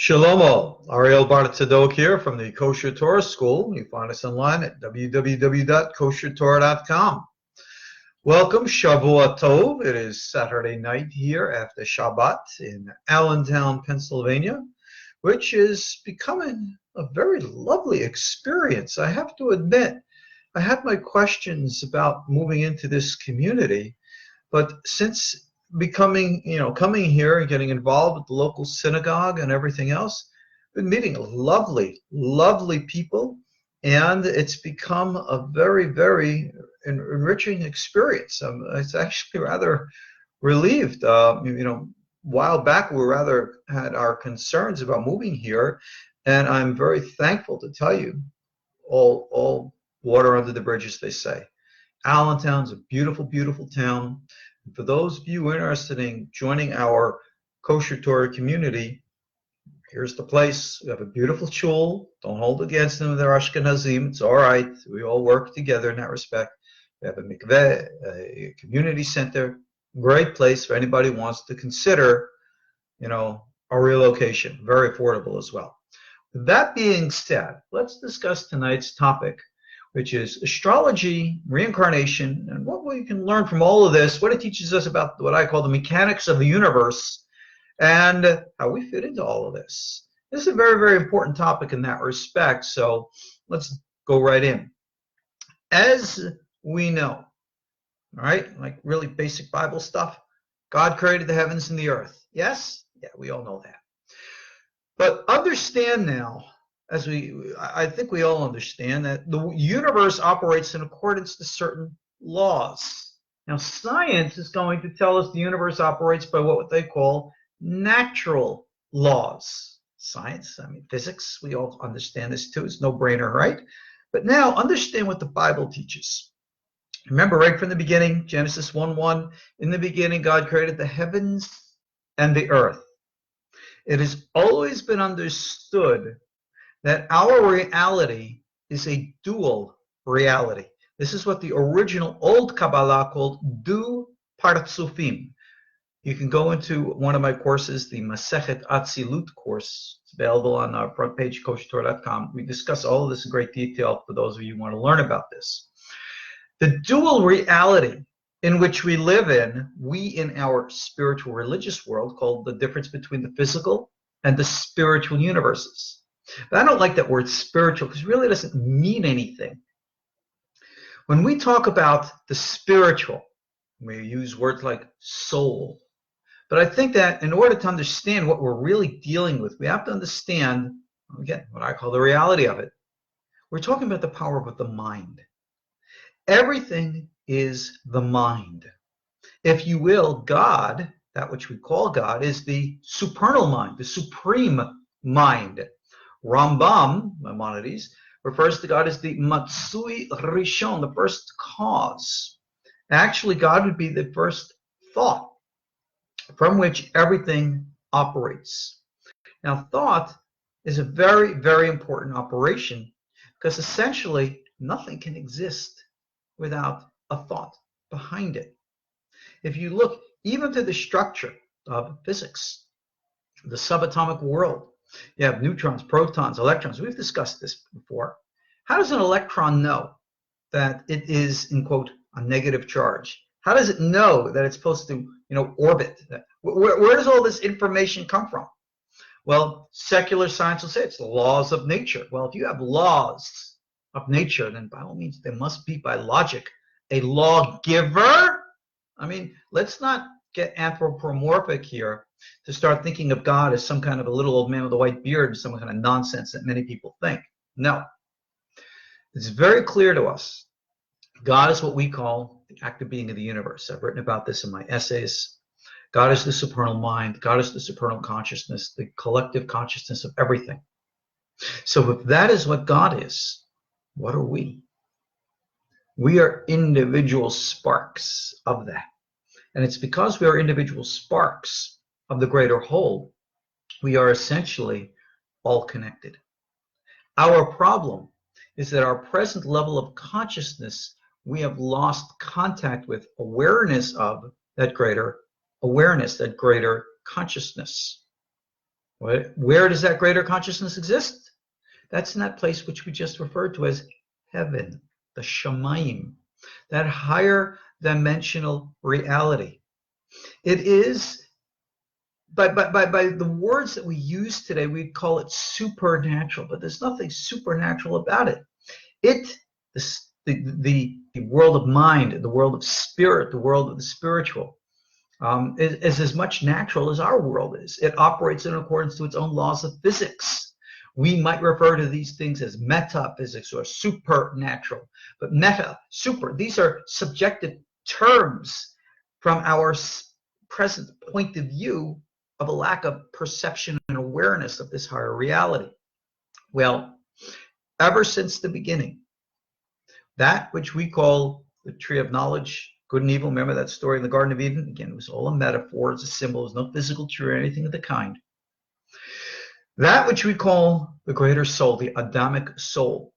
Shalom all. Ariel Tzadok here from the KosherTorah School. You find us online at www.KosherTorah.com. Welcome, Shavua Tov. It is Saturday night here after Shabbat in Allentown, Pennsylvania, which is becoming a very lovely experience. I have to admit, I had my questions about moving into this community, but since coming here and getting involved with the local synagogue and everything else, been meeting lovely people, and it's become a very, very enriching experience. It's actually rather relieved. A while back we had our concerns about moving here, and I'm very thankful to tell you, all water under the bridge, as they say. Allentown's a beautiful, beautiful town. For those of you interested in joining our KosherTorah community, here's the place. We have a beautiful shul. Don't hold against them. They're Ashkenazim. It's all right. We all work together in that respect. We have a mikveh, a community center. Great place for anybody who wants to consider, a relocation. Very affordable as well. With that being said, let's discuss tonight's topic, which is astrology, reincarnation, and what we can learn from all of this, what it teaches us about what I call the mechanics of the universe, and how we fit into all of this. This is a very, very important topic in that respect, so let's go right in. As we know, all right, like really basic Bible stuff, God created the heavens and the earth. Yes? Yeah, we all know that. But understand now, I think we all understand that the universe operates in accordance to certain laws. Now, science is going to tell us the universe operates by what they call natural laws. Science, physics, we all understand this too. It's no brainer, right? But now understand what the Bible teaches. Remember right from the beginning, Genesis 1:1, in the beginning God created the heavens and the earth. It has always been understood that our reality is a dual reality. This is what the original old Kabbalah called du partzufim. You can go into one of my courses, the Masechet Atzilut course. It's available on our front page, KosherTorah.com. We discuss all of this in great detail for those of you who want to learn about this. The dual reality in which we live we in our spiritual religious world, called the difference between the physical and the spiritual universes. But I don't like that word spiritual because it really doesn't mean anything. When we talk about the spiritual, we use words like soul. But I think that in order to understand what we're really dealing with, we have to understand, again, what I call the reality of it. We're talking about the power of the mind. Everything is the mind. If you will, God, that which we call God, is the supernal mind, the supreme mind. Rambam, Maimonides, refers to God as the Matsui Rishon, the first cause. Actually, God would be the first thought from which everything operates. Now, thought is a very, very important operation because essentially nothing can exist without a thought behind it. If you look even to the structure of physics, the subatomic world, you have neutrons, protons, electrons. We've discussed this before. How does an electron know that it is, in quote, a negative charge? How does it know that it's supposed to, orbit? Where does all this information come from? Well, secular science will say it's the laws of nature. Well, if you have laws of nature, then by all means, there must be, by logic, a lawgiver. Let's not get anthropomorphic here to start thinking of God as some kind of a little old man with a white beard and some kind of nonsense that many people think. No. It's very clear to us. God is what we call the active being of the universe. I've written about this in my essays. God is the supernal mind. God is the supernal consciousness, the collective consciousness of everything. So if that is what God is, what are we? We are individual sparks of that. And it's because we are individual sparks of the greater whole, we are essentially all connected. Our problem is that our present level of consciousness, we have lost contact with awareness of that greater awareness, that greater consciousness. Where does that greater consciousness exist? That's in that place which we just referred to as heaven, the Shamayim, that higher dimensional reality. It is, by the words that we use today, we'd call it supernatural, but there's nothing supernatural about it. The world of mind, the world of spirit, the world of the spiritual, is as much natural as our world is. It operates in accordance to its own laws of physics. We might refer to these things as metaphysics or supernatural, but meta, super, these are subjective terms from our present point of view of a lack of perception and awareness of this higher reality. Well, ever since the beginning, that which we call the tree of knowledge, good and evil, remember that story in the Garden of Eden? Again, it was all a metaphor, it's a symbol, there's no physical tree or anything of the kind. That which we call the greater soul, the Adamic soul,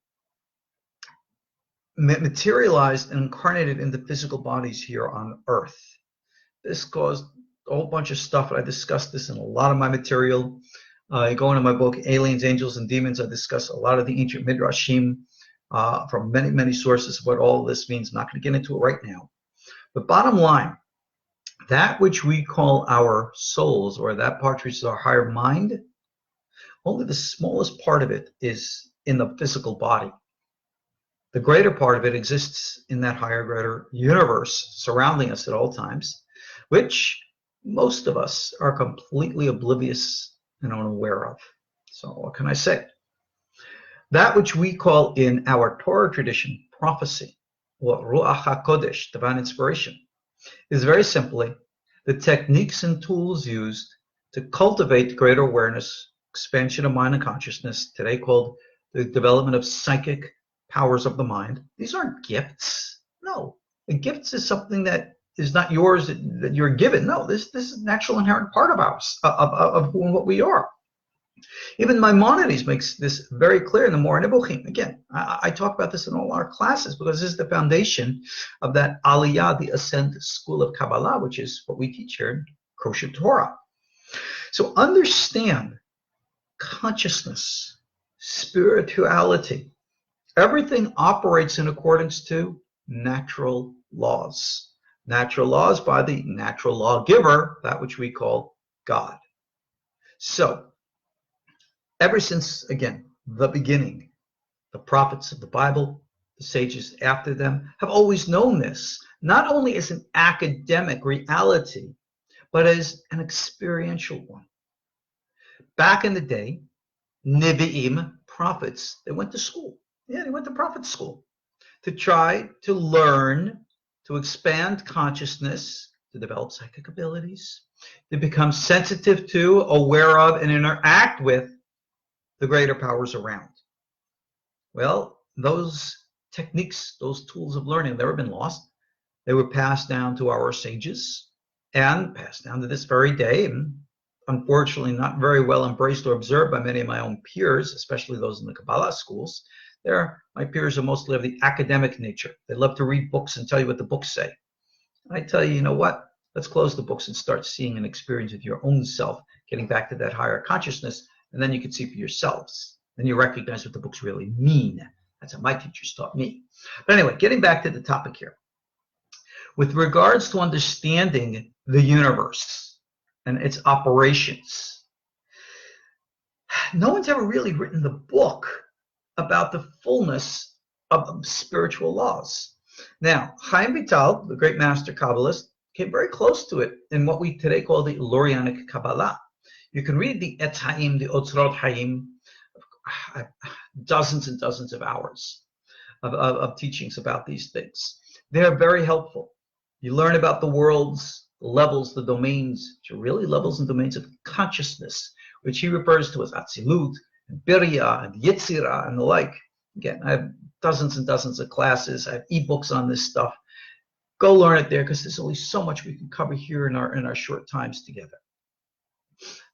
materialized and incarnated into physical bodies here on Earth. This caused a whole bunch of stuff. I discussed this in a lot of my material. You go into my book, Aliens, Angels, and Demons. I discuss a lot of the ancient midrashim from many, many sources of what all this means. I'm not going to get into it right now. But bottom line, that which we call our souls, or that part which is our higher mind, only the smallest part of it is in the physical body. The greater part of it exists in that higher, greater universe surrounding us at all times, which most of us are completely oblivious and unaware of. So what can I say? That which we call in our Torah tradition prophecy, or Ruach HaKodesh, divine inspiration, is very simply the techniques and tools used to cultivate greater awareness, expansion of mind and consciousness, today called the development of psychic powers of the mind. These aren't gifts. No, the gifts is something that is not yours, that you're given. No, this is a natural inherent part of us, of who and what we are. Even Maimonides makes this very clear in the Moreh Nebuchim. Again, I talk about this in all our classes because this is the foundation of that Aliyah, the Ascent School of Kabbalah, which is what we teach here in KosherTorah. So understand consciousness, spirituality. Everything operates in accordance to natural laws. Natural laws by the natural lawgiver, that which we call God. So, ever since, again, the beginning, the prophets of the Bible, the sages after them, have always known this, not only as an academic reality, but as an experiential one. Back in the day, Nevi'im, prophets, they went to school. Yeah, they went to prophet school to try to learn, to expand consciousness, to develop psychic abilities, to become sensitive to, aware of, and interact with the greater powers around. Well, those techniques, those tools of learning have never been lost. They were passed down to our sages and passed down to this very day, and unfortunately not very well embraced or observed by many of my own peers, especially those in the Kabbalah schools. My peers are mostly of the academic nature. They love to read books and tell you what the books say. I tell you, you know what? Let's close the books and start seeing and experiencing with your own self, getting back to that higher consciousness, and then you can see for yourselves. Then you recognize what the books really mean. That's how my teachers taught me. But anyway, getting back to the topic here. With regards to understanding the universe and its operations, no one's ever really written the book about the fullness of spiritual laws. Now, Chaim Vital, the great master Kabbalist, came very close to it in what we today call the Lurianic Kabbalah. You can read the Et Haim, the Otzrot Haim, dozens and dozens of hours of teachings about these things. They are very helpful. You learn about the worlds, the levels, the domains, which are really levels and domains of consciousness, which he refers to as Atzilut, and Birya, and Yetzirah, and the like. Again, I have dozens and dozens of classes. I have ebooks on this stuff. Go learn it there, because there's only so much we can cover here in our short times together.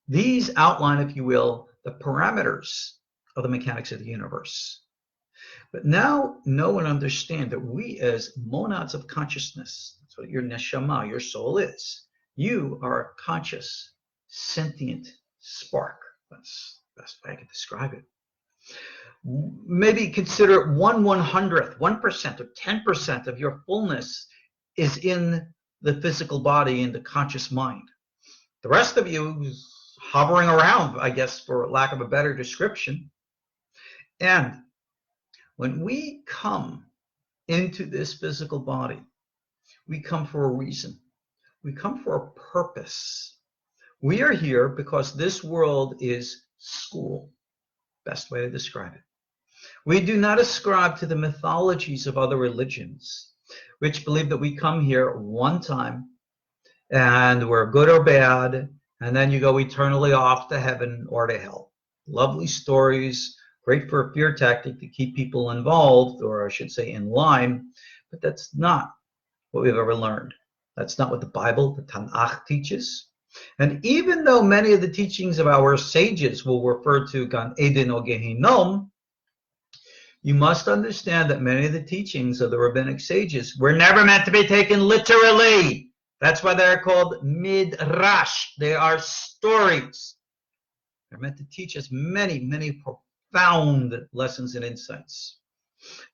These outline, if you will, the parameters of the mechanics of the universe. But now know and understand that we, as monads of consciousness, that's what your neshama, your soul is. You are a conscious, sentient spark. That's the best way I can describe it. Maybe consider it 1/100th, 1% or 10% of your fullness is in the physical body, in the conscious mind. The rest of you is hovering around, I guess, for lack of a better description. And when we come into this physical body, we come for a reason. We come for a purpose. We are here because this world is school. Best way to describe it. We do not ascribe to the mythologies of other religions, which believe that we come here one time and we're good or bad, and then you go eternally off to heaven or to hell. Lovely stories, great for a fear tactic to keep people involved, or I should say in line, but that's not what we've ever learned. That's not what the Bible, the Tanakh, teaches. And even though many of the teachings of our sages will refer to Gan Eden or Gehinnom, you must understand that many of the teachings of the rabbinic sages were never meant to be taken literally. That's why they're called midrash. They are stories. They're meant to teach us many, many profound lessons and insights.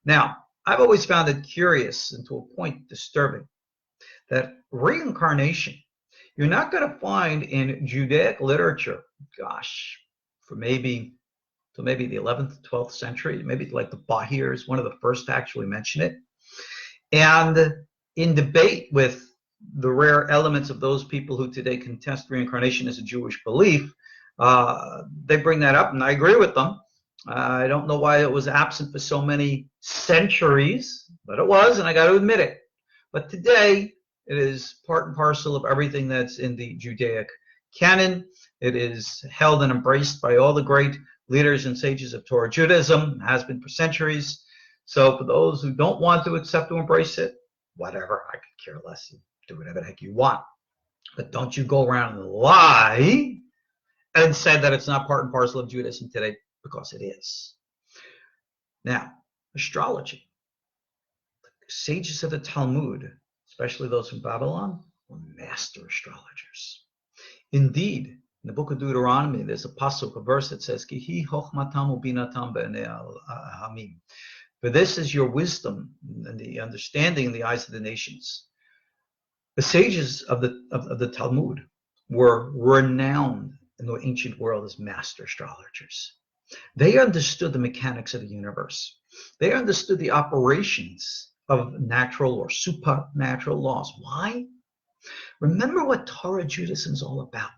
Now, I've always found it curious and to a point disturbing that reincarnation, you're not going to find in Judaic literature, gosh, for maybe the 11th, 12th century, maybe like the Bahir is one of the first to actually mention it. And in debate with the rare elements of those people who today contest reincarnation as a Jewish belief, they bring that up, and I agree with them. I don't know why it was absent for so many centuries, but it was, and I got to admit it. But today, it is part and parcel of everything that's in the Judaic canon. It is held and embraced by all the great leaders and sages of Torah Judaism, has been for centuries. So for those who don't want to accept or embrace it, whatever, I could care less. You do whatever the heck you want. But don't you go around and lie and say that it's not part and parcel of Judaism today, because it is. Now, astrology. The sages of the Talmud, especially those from Babylon, were master astrologers. Indeed, in the book of Deuteronomy, there's a pasuk, a verse that says, Kihi chochmatam ubinatam b'nei hamim. For this is your wisdom and the understanding in the eyes of the nations. The sages of the Talmud were renowned in the ancient world as master astrologers. They understood the mechanics of the universe. They understood the operations of natural or supernatural laws. Why? Remember what Torah Judaism is all about.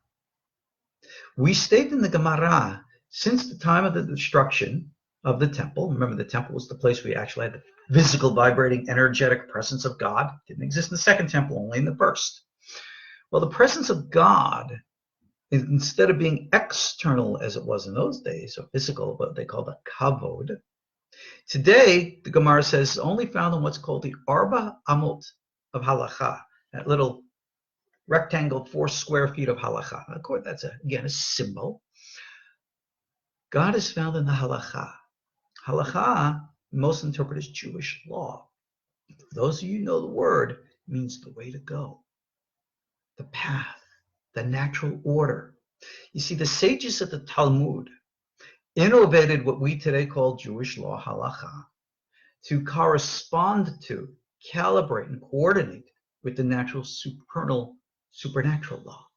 We state in the Gemara, since the time of the destruction of the temple, remember the temple was the place where we actually had the physical, vibrating, energetic presence of God. It didn't exist in the second temple, only in the first. Well, the presence of God, instead of being external as it was in those days, or physical, what they call the kavod, today, the Gemara says, only found in what's called the Arba Amot of Halacha, that little rectangle, 4 square feet of Halacha. Of course, that's, again, a symbol. God is found in the Halacha. Halacha, most interpret as Jewish law. For those of you who know the word, means the way to go, the path, the natural order. You see, the sages of the Talmud innovated what we today call Jewish law, halacha, to correspond to, calibrate, and coordinate with the natural supernatural law.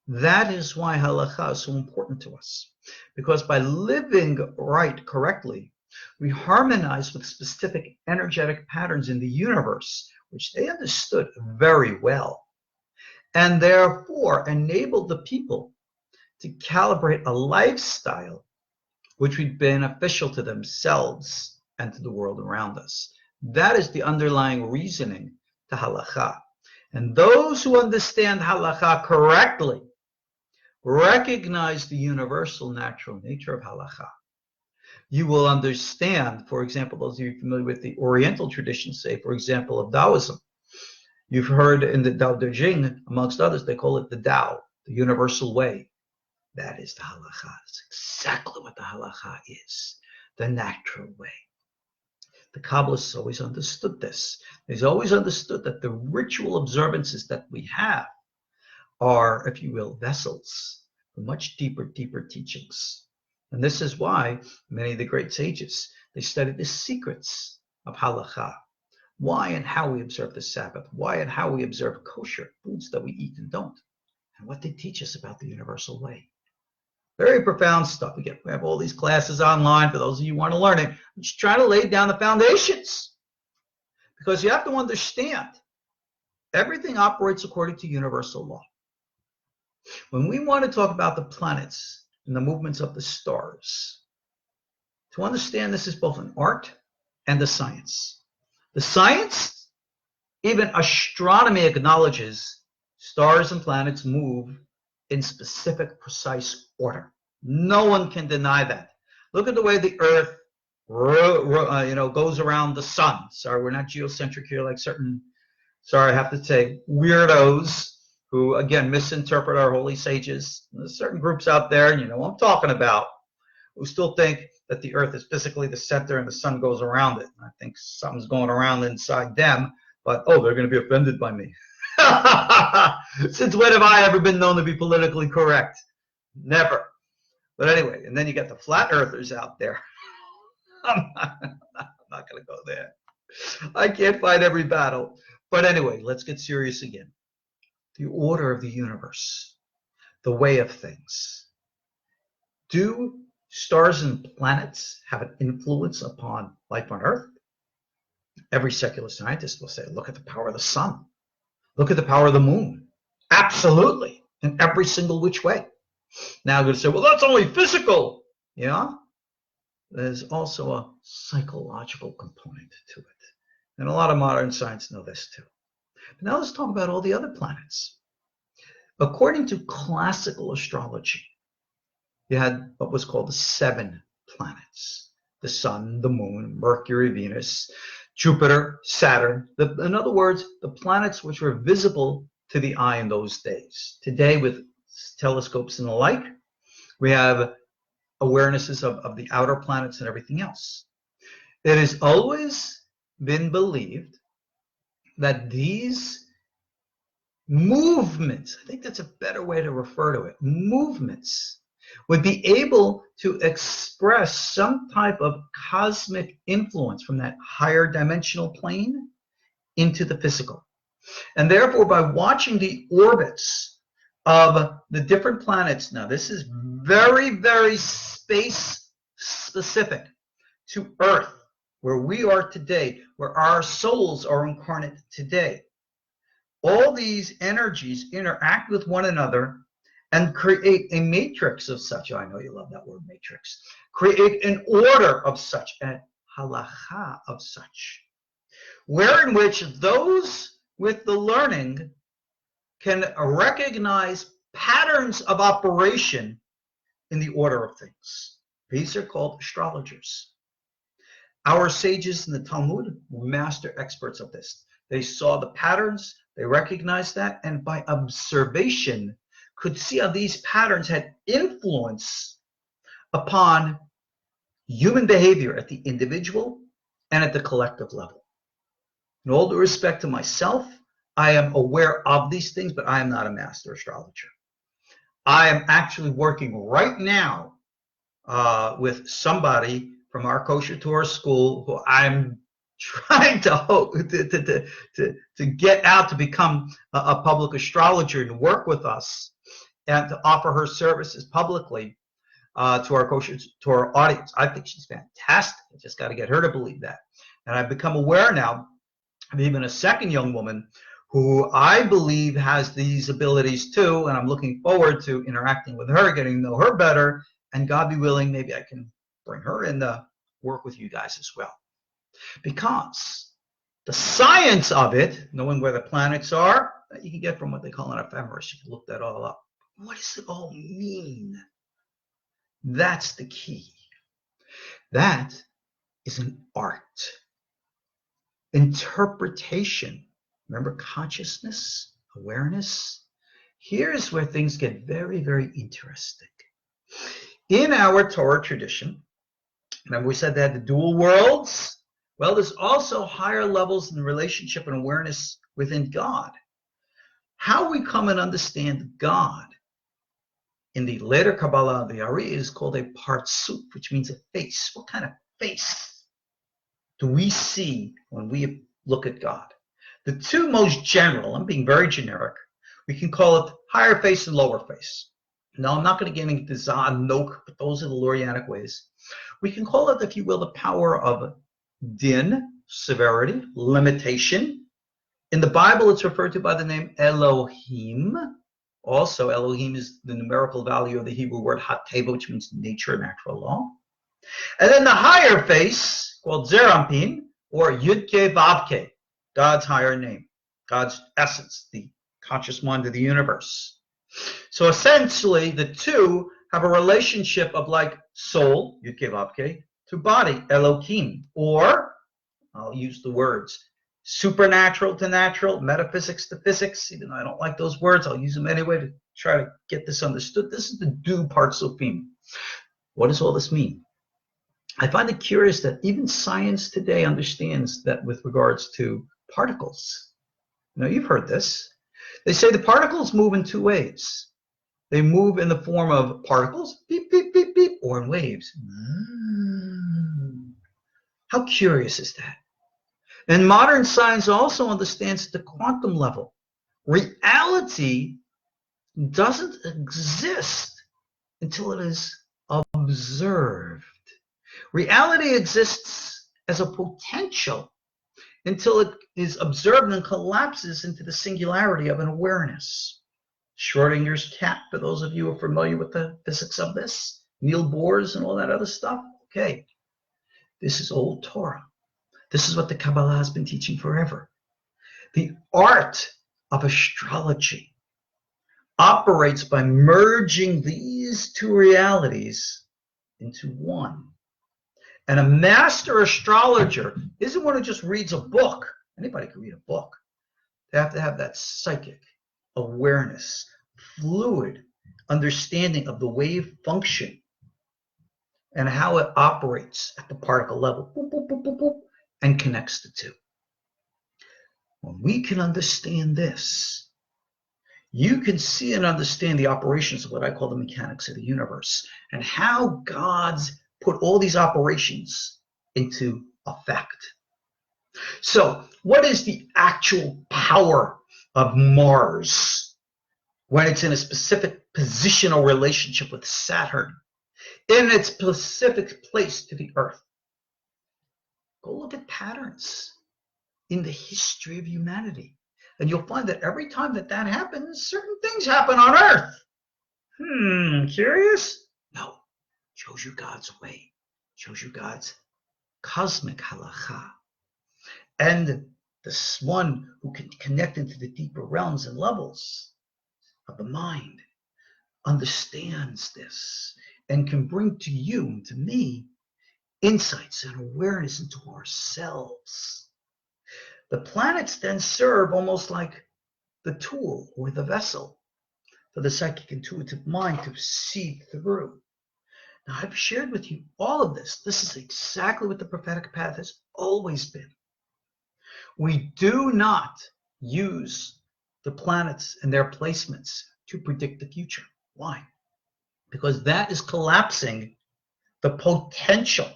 That is why halacha is so important to us, because by living right, correctly, we harmonize with specific energetic patterns in the universe, which they understood very well, and therefore enabled the people to calibrate a lifestyle which would be beneficial to themselves and to the world around us. That is the underlying reasoning to halacha. And those who understand halacha correctly recognize the universal natural nature of halacha. You will understand, for example, those of you familiar with the Oriental traditions, say, for example, of Taoism. You've heard in the Tao Te Ching, amongst others, they call it the Tao, the universal way. That is the halacha. It's exactly what the halacha is, the natural way. The Kabbalists always understood this. They've always understood that the ritual observances that we have are, if you will, vessels much deeper, deeper teachings. And this is why many of the great sages, they studied the secrets of halakha, why and how we observe the Sabbath, why and how we observe kosher, foods that we eat and don't, and what they teach us about the universal way. Very profound stuff. We have all these classes online for those of you who want to learn it. I'm just trying to lay down the foundations, because you have to understand everything operates according to universal law. When we want to talk about the planets and the movements of the stars, to understand this is both an art and a science. The science, even astronomy, acknowledges stars and planets move in specific, precise order. No one can deny that. Look at the way the Earth goes around the sun. Sorry, we're not geocentric here like certain, sorry, I have to say, weirdos who, again, misinterpret our holy sages. There's certain groups out there, and you know what I'm talking about, who still think that the Earth is physically the center and the sun goes around it. I think something's going around inside them, but, oh, they're going to be offended by me. Since when have I ever been known to be politically correct? Never. But anyway, and then you got the flat earthers out there. I'm not going to go there. I can't fight every battle. But anyway, let's get serious again. The order of the universe, the way of things. Do stars and planets have an influence upon life on Earth? Every secular scientist will say, look at the power of the sun. Look at the power of the moon. Absolutely. In every single which way. Now I'm going to say, well, that's only physical. Yeah? There's also a psychological component to it. And a lot of modern science know this too. But now let's talk about all the other planets. According to classical astrology, you had what was called the 7 planets. The sun, the moon, Mercury, Venus, Jupiter, Saturn. In other words, the planets which were visible to the eye in those days. Today, with telescopes and the like, we have awarenesses of the outer planets and everything else. It has always been believed that these movements, I think that's a better way to refer to it, movements, would be able to express some type of cosmic influence from that higher dimensional plane into the physical. And therefore, by watching the orbits of the different planets, now this is very, very space specific to Earth, where we are today, where our souls are incarnate today. All these energies interact with one another and create a matrix of such. I know you love that word, matrix. Create an order of such, a halakha of such, wherein which those with the learning can recognize patterns of operation in the order of things. These are called astrologers. Our sages in the Talmud were master experts of this. They saw the patterns, they recognized that, and by observation could see how these patterns had influence upon human behavior at the individual and at the collective level. In all due respect to myself, I am aware of these things, but I am not a master astrologer. I am actually working right now with somebody from our KosherTorah school who I'm trying to hope to get out to become a public astrologer and work with us and to offer her services publicly to our KosherTorah audience. I think she's fantastic. I just got to get her to believe that. And I've become aware now of even a second young woman who I believe has these abilities too, and I'm looking forward to interacting with her, getting to know her better, and God be willing, maybe I can bring her in to work with you guys as well. Because the science of it, knowing where the planets are, you can get from what they call an ephemeris. You can look that all up. What does it all mean? That's the key. That is an art. Interpretation. Remember consciousness, awareness? Here's where things get very, very interesting. In our Torah tradition, remember we said they had the dual worlds? Well, there's also higher levels in relationship and awareness within God. How we come and understand God in the later Kabbalah, the Ariel is called a partsuf, which means a face. What kind of face do we see when we look at God? The two most general, I'm being very generic, we can call it higher face and lower face. Now, I'm not going to get into Zah, Nok, but those are the Lurianic ways. We can call it, if you will, the power of din, severity, limitation. In the Bible, it's referred to by the name Elohim. Also, Elohim is the numerical value of the Hebrew word hateva, which means nature, natural law. And then the higher face, called Zerampin, or Yudke Vavke, God's higher name, God's essence, the conscious mind of the universe. So essentially, the two have a relationship of like soul, Yudke Vavke, to body, Elohim, or, I'll use the words, supernatural to natural, metaphysics to physics. Even though I don't like those words, I'll use them anyway to try to get this understood. This is the du partsufim. What does all this mean? I find it curious that even science today understands that with regards to particles. Now, you've heard this. They say the particles move in two ways. They move in the form of particles, beep, beep, beep, beep, or in waves. How curious is that? And modern science also understands the quantum level. Reality doesn't exist until it is observed. Reality exists as a potential until it is observed and collapses into the singularity of an awareness. Schrodinger's cat, for those of you who are familiar with the physics of this, Niels Bohr's and all that other stuff. Okay, this is old Torah. This is what the Kabbalah has been teaching forever. The art of astrology operates by merging these two realities into one. And a master astrologer isn't one who just reads a book. Anybody can read a book. They have to have that psychic awareness, fluid understanding of the wave function and how it operates at the particle level, boop, boop, boop, boop, boop, and connects the two. When we can understand this, you can see and understand the operations of what I call the mechanics of the universe and how God's put all these operations into effect. So, what is the actual power of Mars when it's in a specific positional relationship with Saturn in its specific place to the Earth? Go look at patterns in the history of humanity, and you'll find that every time that happens, certain things happen on Earth. Curious? No. Shows you God's way. Shows you God's cosmic halacha. And this one who can connect into the deeper realms and levels of the mind understands this and can bring to you and to me insights and awareness into ourselves. The planets then serve almost like the tool or the vessel for the psychic intuitive mind to see through. Now, I've shared with you all of this. This is exactly what the prophetic path has always been. We do not use the planets and their placements to predict the future. Why? Because that is collapsing the potential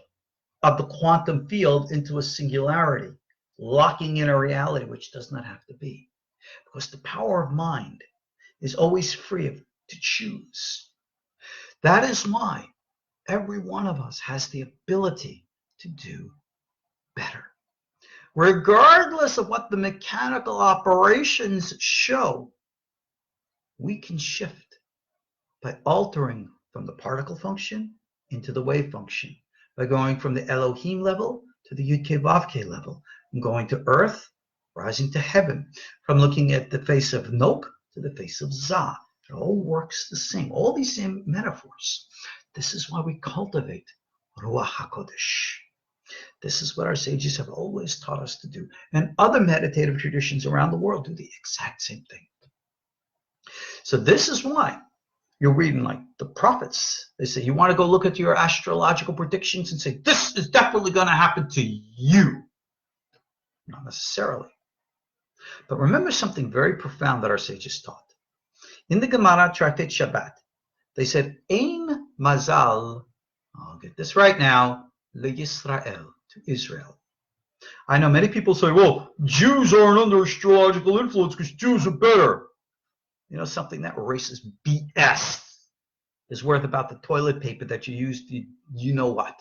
of the quantum field into a singularity, locking in a reality which does not have to be. Because the power of mind is always free to choose. That is why every one of us has the ability to do better. Regardless of what the mechanical operations show, we can shift by altering from the particle function into the wave function, by going from the Elohim level to the Yud-Keh Vav-Keh level, from going to earth, rising to heaven, from looking at the face of Nok to the face of Zah. It all works the same, all these same metaphors. This is why we cultivate Ruach HaKodesh. This is what our sages have always taught us to do. And other meditative traditions around the world do the exact same thing. So this is why you're reading like the prophets. They say, you want to go look at your astrological predictions and say, this is definitely going to happen to you. Not necessarily. But remember something very profound that our sages taught. In the Gemara Tractate Shabbat, They said, Ein mazal, I'll get this right now, leYisrael, to Israel. I know many people say, well, Jews aren't under astrological influence because Jews are better. You know something? That racist BS is worth about the toilet paper that you used, you know what.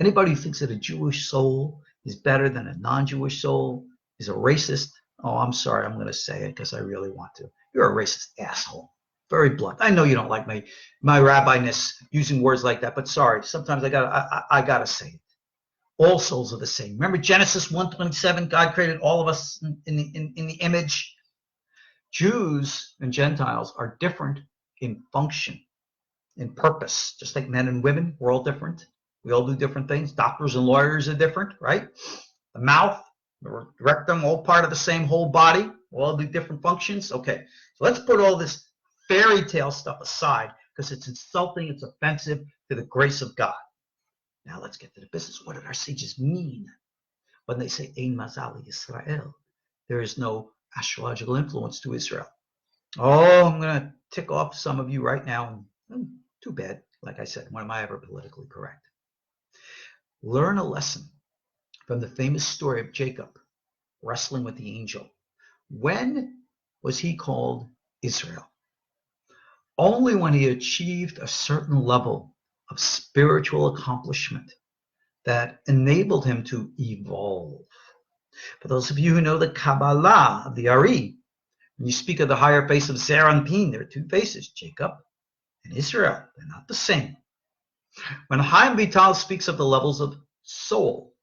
Anybody who thinks that a Jewish soul is better than a non-Jewish soul is a racist. Oh, I'm sorry, I'm going to say it because I really want to. You're a racist asshole. Very blunt. I know you don't like my rabbiness using words like that, but sorry, sometimes I gotta say it. All souls are the same. Remember Genesis 1:27, God created all of us in the image. Jews and Gentiles are different in function, in purpose, just like men and women. We're all different. We all do different things. Doctors and lawyers are different, right? The mouth, the rectum, all part of the same whole body. We all do different functions. Okay, so let's put all this fairy tale stuff aside because it's insulting, it's offensive to the grace of God. Now let's get to the business. What did our sages mean when they say Ein Mazal Yisrael? There is no astrological influence to Israel. Oh, I'm going to tick off some of you right now. Too bad. Like I said, when am I ever politically correct? Learn a lesson from the famous story of Jacob wrestling with the angel. When was he called Israel? Only when he achieved a certain level of spiritual accomplishment that enabled him to evolve. For those of you who know the Kabbalah of the Ariel, when you speak of the higher face of Zeranpin, there are two faces, Jacob and Israel. They're not the same. When Chaim Vital speaks of the levels of soul,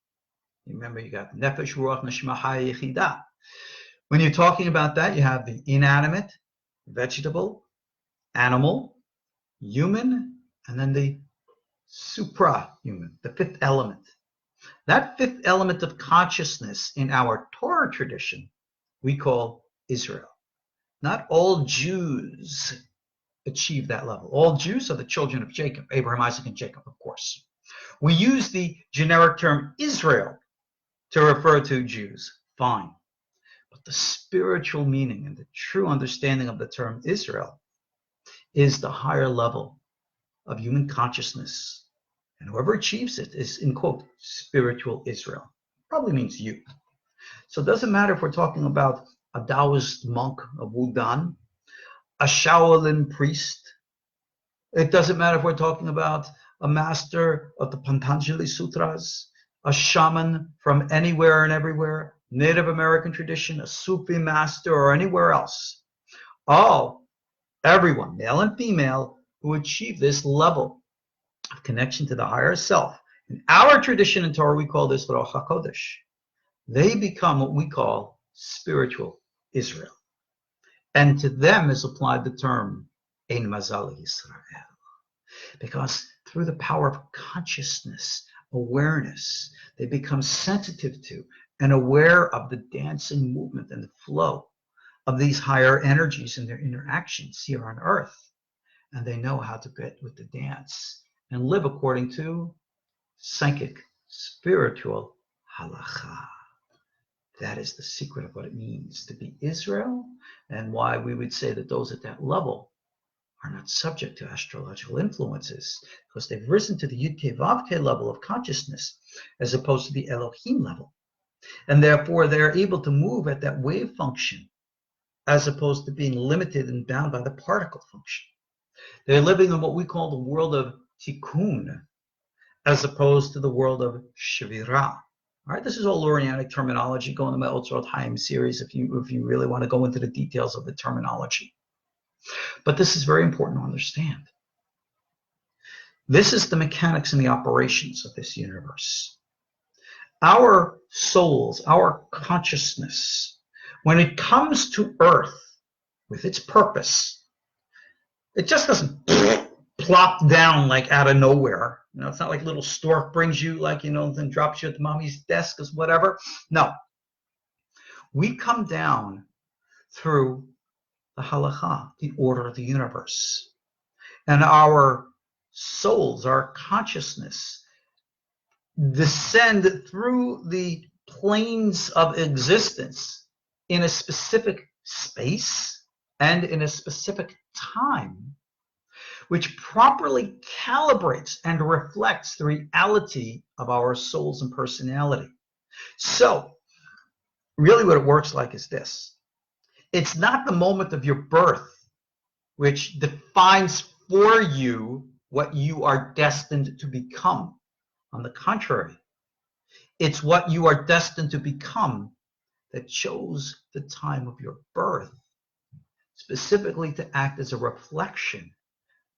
remember you got Nefesh, Ruach, Neshama, Chaya, Yechidah. When you're talking about that, you have the inanimate, vegetable, animal, human, and then the suprahuman, the fifth element. That fifth element of consciousness in our Torah tradition, we call Israel. Not all Jews achieve that level. All Jews are the children of Jacob, Abraham, Isaac, and Jacob, of course. We use the generic term Israel to refer to Jews. Fine. But the spiritual meaning and the true understanding of the term Israel is the higher level of human consciousness. And whoever achieves it is, in quote, spiritual Israel. Probably means you. So it doesn't matter if we're talking about a Taoist monk of Wudan, a Shaolin priest. It doesn't matter if we're talking about a master of the Patanjali Sutras, a shaman from anywhere and everywhere, Native American tradition, a Sufi master, or anywhere else. Everyone, male and female, who achieve this level of connection to the higher self. In our tradition in Torah, we call this Ruach HaKodesh. They become what we call spiritual Israel. And to them is applied the term Ein Mazal Yisrael. Because through the power of consciousness, awareness, they become sensitive to and aware of the dancing movement and the flow of these higher energies in their interactions here on earth. And they know how to get with the dance and live according to psychic, spiritual halacha. That is the secret of what it means to be Israel, and why we would say that those at that level are not subject to astrological influences, because they've risen to the Yud-Kei Vav-Kei level of consciousness as opposed to the Elohim level. And therefore, they're able to move at that wave function as opposed to being limited and bound by the particle function. They're living in what we call the world of tikkun, as opposed to the world of shvirah. All right, this is all Oriental terminology. Go in the Me'otzot Chaim series if you really want to go into the details of the terminology. But this is very important to understand. This is the mechanics and the operations of this universe. Our souls, our consciousness, when it comes to Earth with its purpose, it just doesn't plop down like out of nowhere. You know, it's not like little stork brings you, like, you know, then drops you at the mommy's desk or whatever. No. We come down through the halakha, the order of the universe. And our souls, our consciousness, descend through the planes of existence in a specific space and in a specific time, which properly calibrates and reflects the reality of our souls and personality. So, really what it works like is this. It's not the moment of your birth which defines for you what you are destined to become. On the contrary, it's what you are destined to become that chose the time of your birth, specifically to act as a reflection,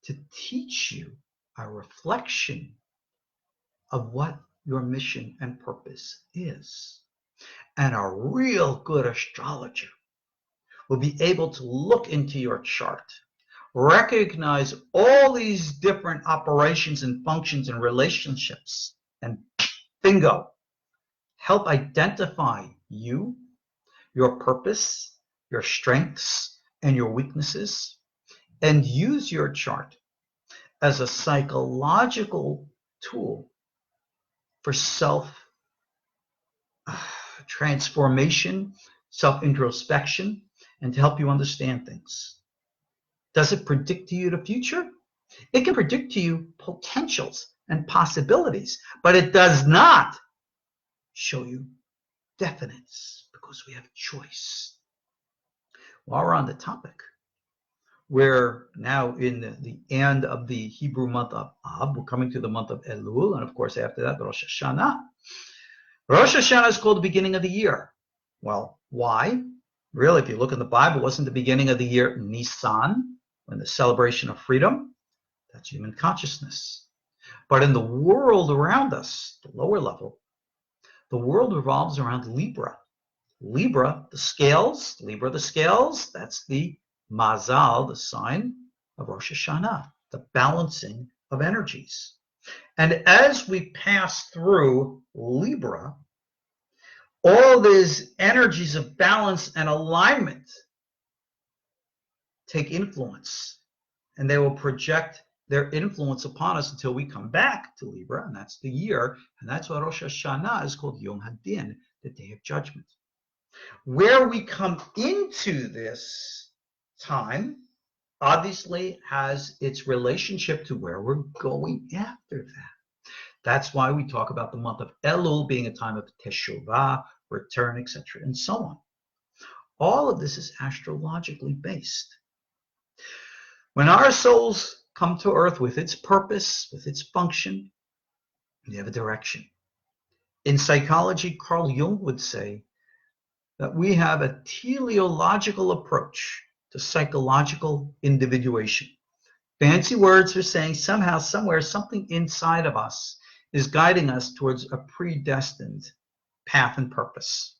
to teach you a reflection of what your mission and purpose is. And a real good astrologer will be able to look into your chart, recognize all these different operations and functions and relationships, and bingo, help identify you, your purpose, your strengths, and your weaknesses, and use your chart as a psychological tool for self-transformation, self-introspection, and to help you understand things. Does it predict to you the future? It can predict to you potentials and possibilities, but it does not show you definites because we have choice. While we're on the topic, we're now in the end of the Hebrew month of Ab. We're coming to the month of Elul, and of course after that, Rosh Hashanah. Rosh Hashanah is called the beginning of the year. Well, why? Really, if you look in the Bible, wasn't the beginning of the year Nisan, when the celebration of freedom? That's human consciousness. But in the world around us, the lower level, the world revolves around Libra. Libra, the scales, that's the Mazal, the sign of Rosh Hashanah, the balancing of energies. And as we pass through Libra, all these energies of balance and alignment take influence, and they will project their influence upon us until we come back to Libra, and that's the year, and that's why Rosh Hashanah is called Yom Hadin, the Day of Judgment. Where we come into this time obviously has its relationship to where we're going after that. That's why we talk about the month of Elul being a time of Teshuvah, return, etc., and so on. All of this is astrologically based. When our souls come to earth with its purpose, with its function, they have a direction. In psychology, Carl Jung would say that we have a teleological approach to psychological individuation. Fancy words for saying somehow, somewhere, something inside of us is guiding us towards a predestined path and purpose.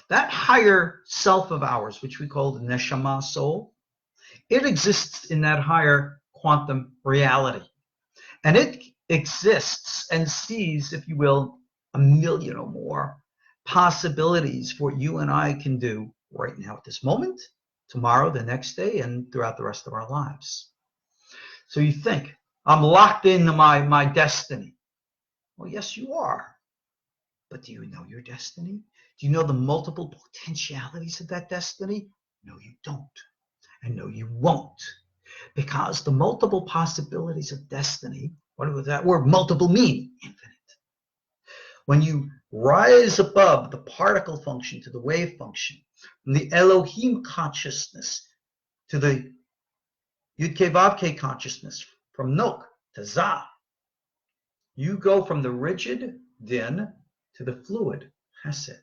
That higher self of ours, which we call the neshama soul, it exists in that higher quantum reality. And it exists and sees, if you will, a million or more possibilities for what you and I can do right now at this moment, tomorrow, the next day, and throughout the rest of our lives. So you think, I'm locked into my destiny. Well, yes, you are. But do you know your destiny? Do you know the multiple potentialities of that destiny? No, you don't. And no, you won't. Because the multiple possibilities of destiny, what does that word multiple mean? Infinite. When you rise above the particle function to the wave function, from the Elohim consciousness to the Yud-Kei Vav-Kei consciousness, from Nok to Zah, you go from the rigid Din to the fluid Chesed.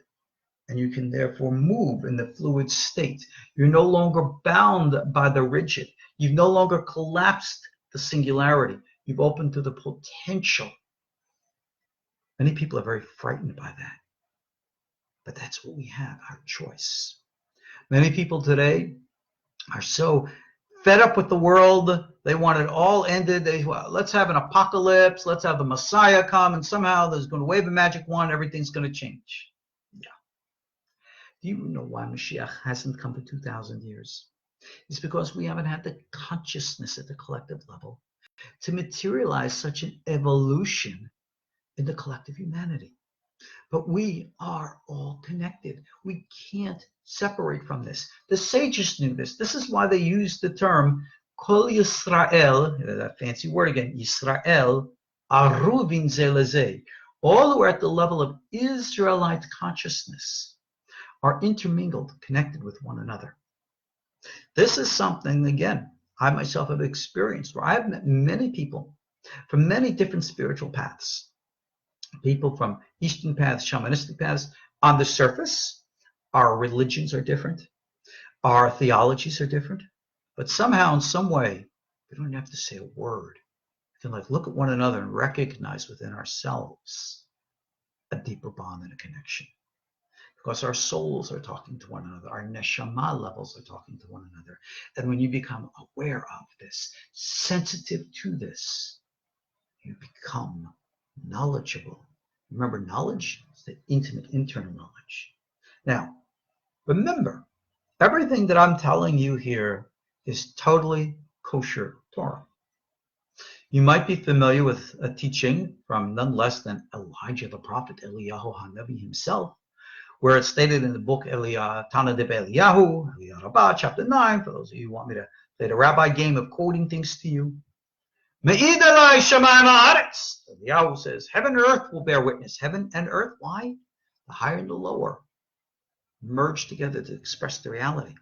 And you can therefore move in the fluid state. You're no longer bound by the rigid. You've no longer collapsed the singularity. You've opened to the potential. Many people are very frightened by that. But that's what we have, our choice. Many people today are so fed up with the world. They want it all ended. Let's have an apocalypse. Let's have the Messiah come, and somehow there's going to wave a magic wand. Everything's going to change. Yeah. Do you know why Mashiach hasn't come for 2,000 years? It's because we haven't had the consciousness at the collective level to materialize such an evolution in the collective humanity. But we are all connected. We can't separate from this. The sages knew this. This is why they used the term Kol Yisrael, that fancy word again, Yisrael, aruvin ze leze. All who are at the level of Israelite consciousness are intermingled, connected with one another. This is something, again, I myself have experienced, where I've met many people from many different spiritual paths. People from Eastern paths, shamanistic paths. On the surface, our religions are different. Our theologies are different. But somehow, in some way, we don't have to say a word. We can look at one another and recognize within ourselves a deeper bond and a connection. Because our souls are talking to one another. Our neshama levels are talking to one another. And when you become aware of this, sensitive to this, you become knowledgeable. Remember, knowledge is the intimate internal knowledge. Now, remember, everything that I'm telling you here is totally kosher Torah. You might be familiar with a teaching from none less than Elijah the prophet, Eliyahu HaNavi himself, where it's stated in the book Tana de Eliyahu, Eliyahu Rabbah, chapter 9, for those of you who want me to play the rabbi game of quoting things to you. Me'id alai shamayim ha'aretz. Eliyahu says, heaven and earth will bear witness. Heaven and earth, why? The higher and the lower merge together to express the reality.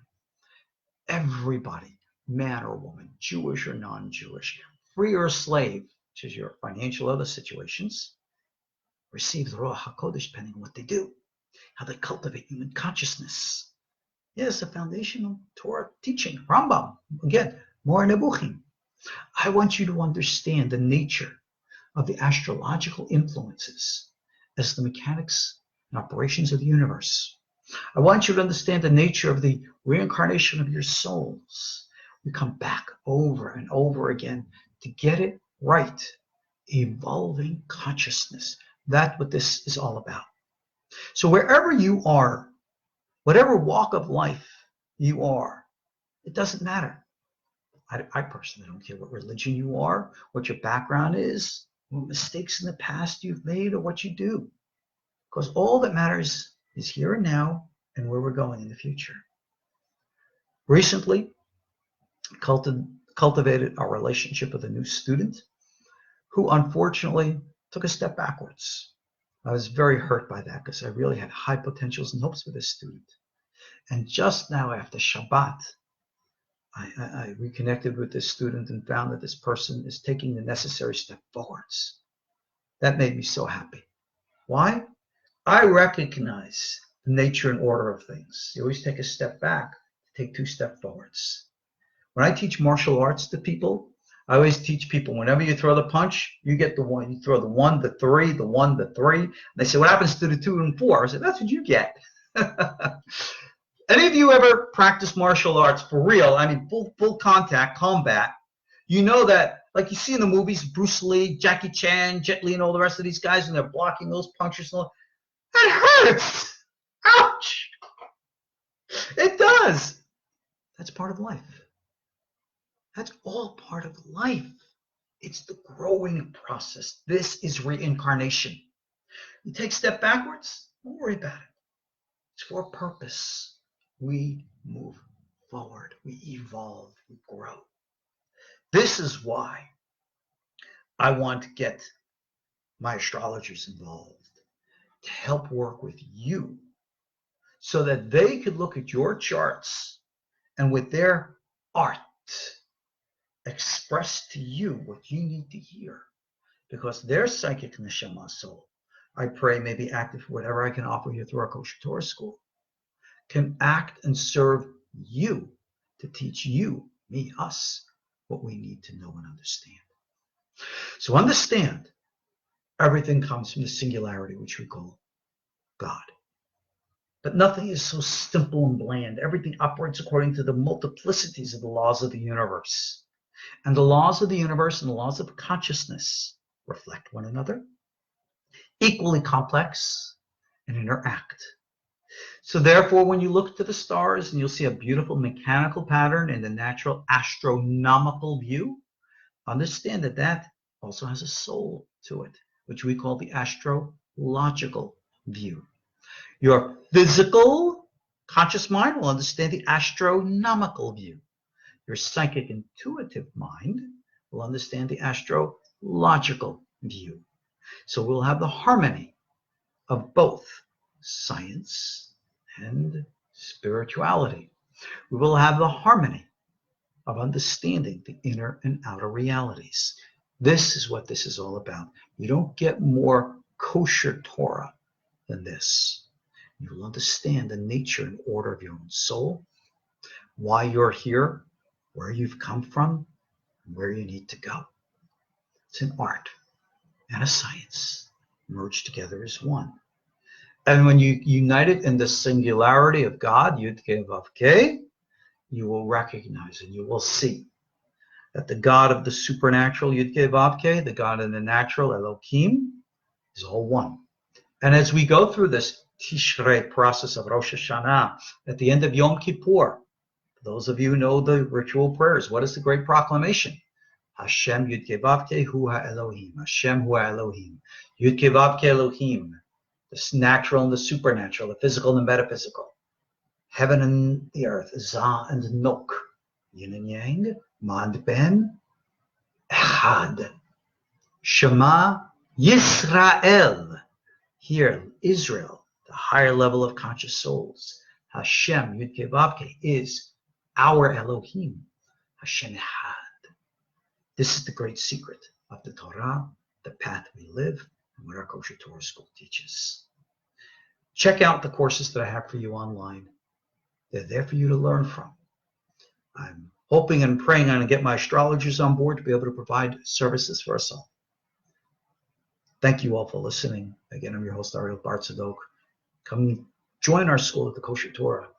Everybody, man or woman, Jewish or non-Jewish, free or slave, which is your financial other situations, receive the Ruach HaKodesh depending on what they do, how they cultivate human consciousness. Yes, a foundational Torah teaching, Rambam, again, more Nebuchim. I want you to understand the nature of the astrological influences as the mechanics and operations of the universe. I want you to understand the nature of the reincarnation of your souls. We come back over and over again to get it right. Evolving consciousness. That's what this is all about. So wherever you are, whatever walk of life you are, it doesn't matter. I personally don't care what religion you are, what your background is, what mistakes in the past you've made, or what you do. Because all that matters is here and now and where we're going in the future. Recently, cultivated our relationship with a new student who unfortunately took a step backwards. I was very hurt by that because I really had high potentials and hopes for this student. And just now after Shabbat, I reconnected with this student and found that this person is taking the necessary step forwards. That made me so happy. Why? I recognize the nature and order of things. You always take a step back, take 2 steps forwards. When I teach martial arts to people, I always teach people, whenever you throw the punch, you get the 1. You throw the 1, the 3, the 1, the 3. And they say, what happens to the 2 and 4? I said, that's what you get. Any of you ever practice martial arts for real? I mean, full contact, combat. You know that, like you see in the movies, Bruce Lee, Jackie Chan, Jet Li, and all the rest of these guys, and they're blocking those punches. And all. That hurts. Ouch. It does. That's part of life. That's all part of life. It's the growing process. This is reincarnation. You take a step backwards, don't worry about it. It's for a purpose. We move forward. We evolve. We grow. This is why I want to get my astrologers involved, to help work with you so that they could look at your charts and with their art express to you what you need to hear, because their psychic neshama soul, I pray, may be active for whatever I can offer you through our KosherTorah school, can act and serve you to teach you, me, us, what we need to know and understand. So understand, everything comes from the singularity, which we call God. But nothing is so simple and bland. Everything operates according to the multiplicities of the laws of the universe. And the laws of the universe and the laws of consciousness reflect one another, equally complex, and interact. So therefore, when you look to the stars and you'll see a beautiful mechanical pattern in the natural astronomical view, understand that that also has a soul to it, which we call the astrological view. Your physical conscious mind will understand the astronomical view. Your psychic intuitive mind will understand the astrological view. So we'll have the harmony of both science and spirituality. We will have the harmony of understanding the inner and outer realities. This is what this is all about. You don't get more kosher Torah than this. You will understand the nature and order of your own soul, why you're here, where you've come from, and where you need to go. It's an art and a science merged together as one. And when you unite it in the singularity of God, Yud-Keh Vav-Keh, you will recognize and you will see that the God of the supernatural, Yud-Keh Vav-Keh, the God of the natural, Elohim, is all one. And as we go through this Tishrei process of Rosh Hashanah, at the end of Yom Kippur, those of you who know the ritual prayers, what is the great proclamation? Hashem Yud-Keh Vav-Keh Hu Ha-Elohim. Hashem Hu Ha-Elohim. Yud-Keh Vav-Keh Elohim. The natural and the supernatural, the physical and the metaphysical. Heaven and the earth, Zah and Nok. Yin and Yang, Mad Ben, Echad. Shema Yisrael. Here, Israel, the higher level of conscious souls. Hashem Yud-Keh Vav-Keh is our Elohim. Hashem Echad. This is the great secret of the Torah, the path we live, and what our Kosher Torah school teaches. Check out the courses that I have for you online. They're there for you to learn from. I'm hoping and praying I'm going to get my astrologers on board to be able to provide services for us all. Thank you all for listening. Again, I'm your host, Ariel Tzadok. Come join our school at the Kosher Torah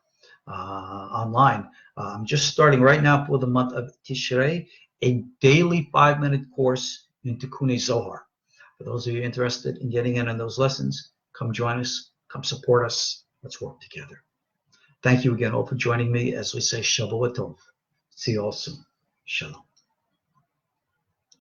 online. I'm just starting right now for the month of Tishrei, a daily 5-minute course in Tikkun Zohar. For those of you interested in getting in on those lessons, come join us, come support us. Let's work together. Thank you again all for joining me as we say Shavua Tov. See you all soon. Shalom.